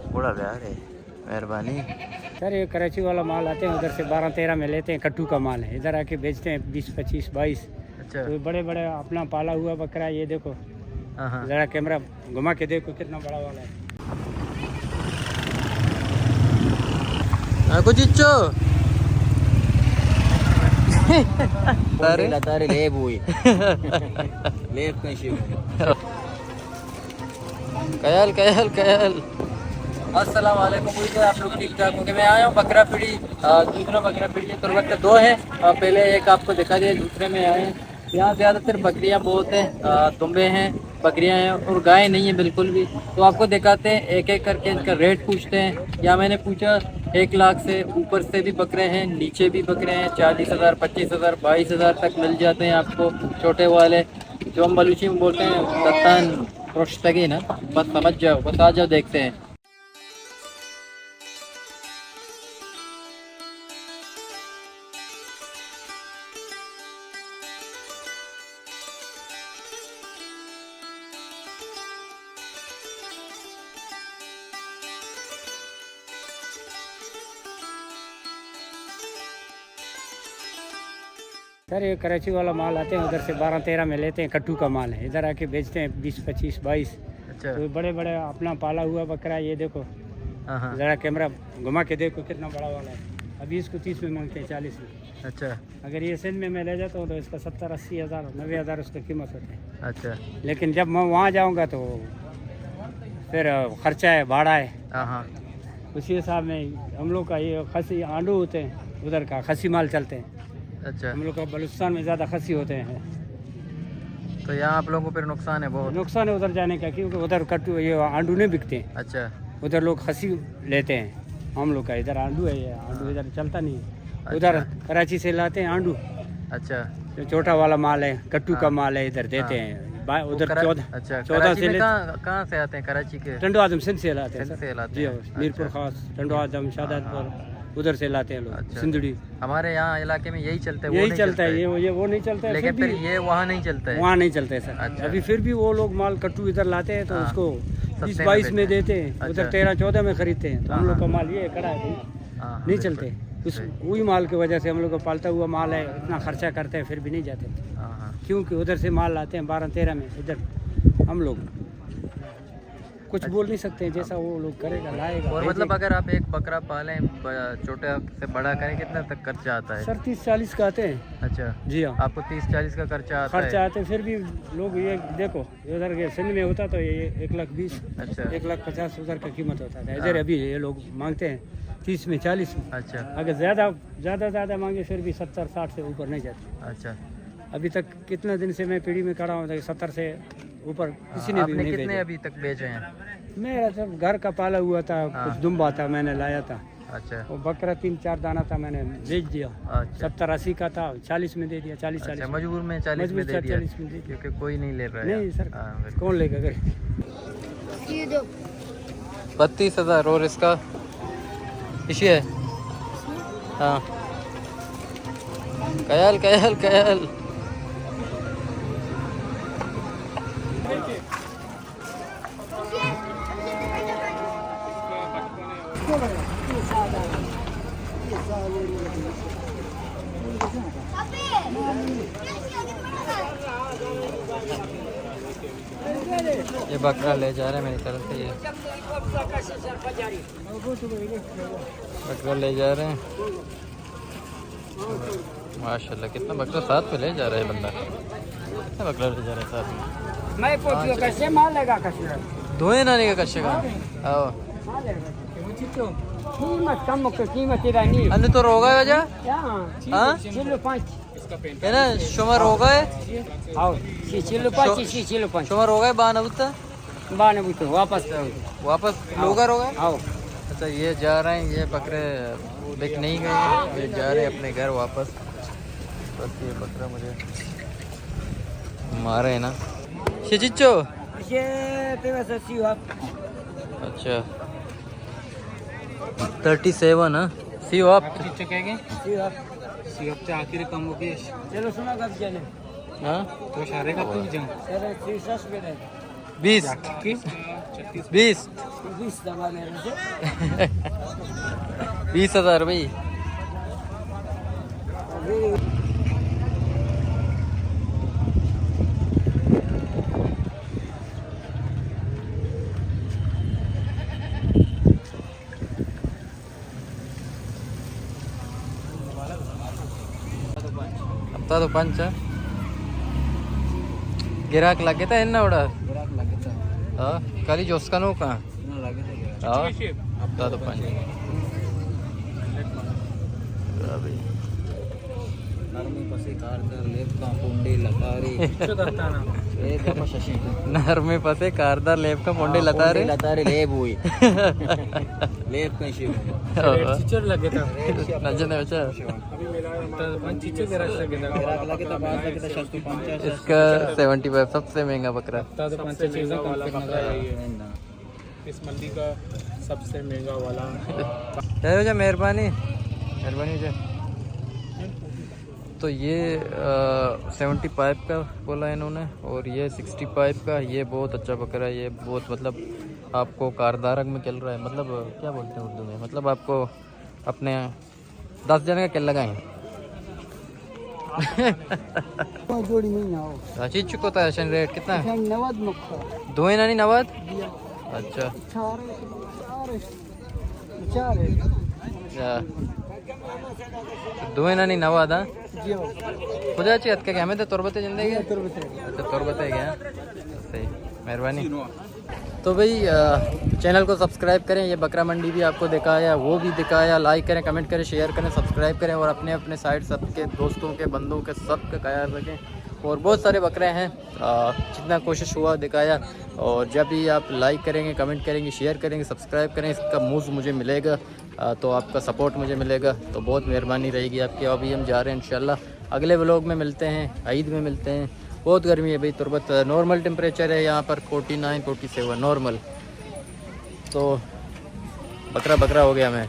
बड़ा प्यार है, मेहरबानी। सर ये कराची वाला माल आते हैं उधर से 12-13 में लेते हैं, कट्टू का माल है, इधर आके बेचते हैं 20-25-22। अच्छा। तो बड़े बड़े अपना पाला हुआ बकरा, ये देखो जरा कैमरा घुमा के देखो कितना बड़ा वाला है। कुछ इच्छो तारे ले बुई ले कहीं कयाल कयाल कयाल। अस्सलाम वालेकुम। उम्मीद है आप लोग ठीक ठाक होंगे। मैं आया हूँ बकरा पीढ़ी, दूसरा बकरा पीढ़ी तुरबत 2 है, पहले एक आपको दिखा दिया, दूसरे में आए हैं। यहाँ ज़्यादातर बकरियाँ बहुत हैं, दुम्बे हैं, बकरियाँ हैं और गाय नहीं है बिल्कुल भी। तो आपको दिखाते हैं एक एक करके, इनका रेट पूछते हैं। यहाँ मैंने पूछा 1 लाख से ऊपर से भी बकरे हैं, नीचे भी बकरे हैं, 40,000, 25,000, 22,000 तक मिल जाते हैं आपको छोटे वाले, जो हम बलूची में बोलते हैं सत्तान रोशतगी ना। बस समझ जाओ, बस आ जाओ देखते हैं। सर ये कराची वाला माल आते हैं उधर से 12-13 में लेते हैं, कट्टू का माल है, इधर आके बेचते हैं 20-25-22। अच्छा। तो बड़े बड़े अपना पाला हुआ बकरा, ये देखो जरा कैमरा घुमा के देखो कितना बड़ा वाला है। अभी इसको 30 में मांगते हैं, 40 में। अच्छा अगर ये सिंध में मैं ले जाता हूँ तो इसका 70-80 हज़ार 90,000 उसका कीमत होता है। अच्छा। लेकिन जब मैं वहाँ जाऊँगा तो फिर खर्चा है, भाड़ा है, हाँ। उसी हिसाब में हम लोग का ये खसी आंडू होते हैं, उधर का खसी माल चलते हैं। अच्छा। हम लोग का बलूचिस्तान में ज़्यादा खसी होते हैं, तो यहाँ आप लोगों को फिर नुकसान है बहुत। नुकसान है उधर जाने का, क्योंकि उधर कट्टू ये आंडू नहीं बिकते हैं। अच्छा। उधर लोग खसी लेते हैं, हम लोग का इधर आंडू है, ये आंडू इधर चलता नहीं है। अच्छा। उधर कराची से लाते हैं आंडू, अच्छा। जो छोटा वाला माल है, कट्टू का माल है, इधर देते हैं। उधर 14 से ले। कहाँ से आते हैं? कराची के टंडो आजम सिंध से लाते हैं सिंध से लाते जी, हैं। मीरपुर अच्छा। खास, टंडो आजम, शादातपुर, उधर से लाते हैं लोग। अच्छा। सिंधड़ी हमारे यहाँ इलाके में यही चलता है, यही चलता है, ये वो नहीं चलता है, लेकिन फिर फिर भी ये वहाँ नहीं चलता है। वहाँ नहीं चलते हैं सर। अच्छा। अभी फिर भी वो लोग माल कट्टू इधर लाते हैं तो हाँ। उसको सस्ते 20-22 में बेचते हैं। देते हैं, उधर अच्छा। 13-14 में खरीदते हैं। तो हम लोग का माल ये कड़ा है, हाँ, नहीं बिल्कुल। चलते। उस वही माल की वजह से हम लोग का पालता हुआ माल है, इतना खर्चा करते हैं फिर भी नहीं जाते, हाँ। क्योंकि उधर से माल लाते हैं 12-13 में। इधर हम लोग कुछ बोल नहीं सकते हैं, जैसा वो लोग करेगा लाएगा। और मतलब अगर आप एक बकरा पालें, छोटे से बड़ा करें, कितना तक खर्चा आता है? सर 30-40 का आते हैं। अच्छा जी हाँ, आपको 30-40 का खर्चा आता खर्चा है? आते हैं, फिर भी लोग ये देखो इधर के सिंध में होता तो ये 1,20,000, अच्छा। 1,50,000 उधर का कीमत होता था। इधर अभी ये लोग मांगते हैं 30 में, 40 में। अच्छा। अगर ज़्यादा मांगे फिर भी 70-60 से ऊपर नहीं जाते। अच्छा। अभी तक कितना दिन से मैं पीढ़ी में खड़ा हूँ, 70 से ऊपर किसी ने भी आपने नहीं कितने भेजा। अभी तक बेचे हैं? मेरा सब घर का पाला हुआ था, कुछ दुम्बा था, मैंने लाया था। अच्छा। वो बकरा 3-4 दाना था, मैंने बेच दिया। अच्छा। 70-80 का था, 40 में दे दिया, 40-40। अच्छा, मजबूर में 40 में दे दिया, 40 में दे दिया। क्योंकि कोई नहीं ले रहा है। नहीं सर, हाँ, बिल्कुल। कौन लेगा अगर 32,000। और इसका इशी है? हाँ। कयाल कयाल कयाल। ये बकरा ले जा रहे हैं मेरी तरफ से, ये बकरा ले जा रहे हैं। माशाल्लाह कितना बकरा साथ में ले जा रहा है बंदा, कितना बकरा ले जा रहा है साथ में। मैं पूछियो कैसे माल लगा कशरा धोए ना नहीं का कश्य का आओ कीमत कम के कीमत इरानी अन्य तो रोगा है वजह हां किलो 5 है ना शुमार रोगा है आओ किलो 5 किलो 5 शुमार रोगा है बानबुता बानबुता वापस लोगा रोगा है। आओ अच्छा ये जा रहे हैं, ये बकरे बिक नहीं गए हैं, ये जा रहे हैं अपने घर वापस। बस ये बकरा मुझे मारे है ना शिचिचो। ये तेरा ससी हुआ अच्छा 37 है सी आप चकेंगे सी आप ते आखिर कम हो गए। चलो सुना कब चले हां तो सारे का तू जंग सर 30 में 20 20 20,000 भाई। हप्ता तो पंच गिराक लगे था इन्ना बड़ा गिराक लागेता हाँ खाली जोस्का नो का ना लागेता हाँ हप्ता तो पंच नरमी पसे कारदार लेप का पोंडे लतारे ए बाबा शशि नहर में फंसे कारदार लेप का पोंडे लता रे लतारे लेप हुई लेप का शिव टीचर लगे था नजर नहीं बचा टीचर गिराक लगे था गिराक लागेता बात लागेता 650 इसका 75 सबसे महंगा बकरा सबसे महंगा वाला बकरा है इस मंडी का सबसे महंगा वाला। हो जा मेहरबानी मेहरबानी हो जा। तो ये 75 का बोला इन्होंने और ये 65 का। ये बहुत अच्छा बकरा है, ये बहुत मतलब आपको कारदारक में चल रहा है, मतलब क्या बोलते हैं उर्दू में, मतलब आपको अपने 10 जन का किल लगाएं। जोड़ी नहीं आओ चीज चुका था शन रेट कितना है? 90 मुक्का दो ही नानी 90। अच्छा चार दो ही नानी 90 हाँ खुदा अच्छी हद क्या हमें तो तुरबते जिंदगी अच्छा तुरबते क्या सही मेहरबानी। तो भाई चैनल को सब्सक्राइब करें, ये बकरा मंडी भी आपको दिखाया, वो भी दिखाया, लाइक करें, कमेंट करें, शेयर करें, सब्सक्राइब करें और अपने अपने साइड सबके दोस्तों के बंदों के सब का ख्याल रखें। और बहुत सारे बकरे हैं, जितना कोशिश हुआ दिखाया। और जब भी आप लाइक करेंगे, कमेंट करेंगे, शेयर करेंगे, सब्सक्राइब करें, इसका मूव मुझे मिलेगा, तो आपका सपोर्ट मुझे मिलेगा, तो बहुत मेहरबानी रहेगी आपकी। अभी हम जा रहे हैं इंशाल्लाह, अगले व्लॉग में मिलते हैं, ईद में मिलते हैं। बहुत गर्मी है भाई तुरबत, नॉर्मल टेम्परेचर है यहाँ पर 49 47 नॉर्मल। तो बकरा हो गया मैं।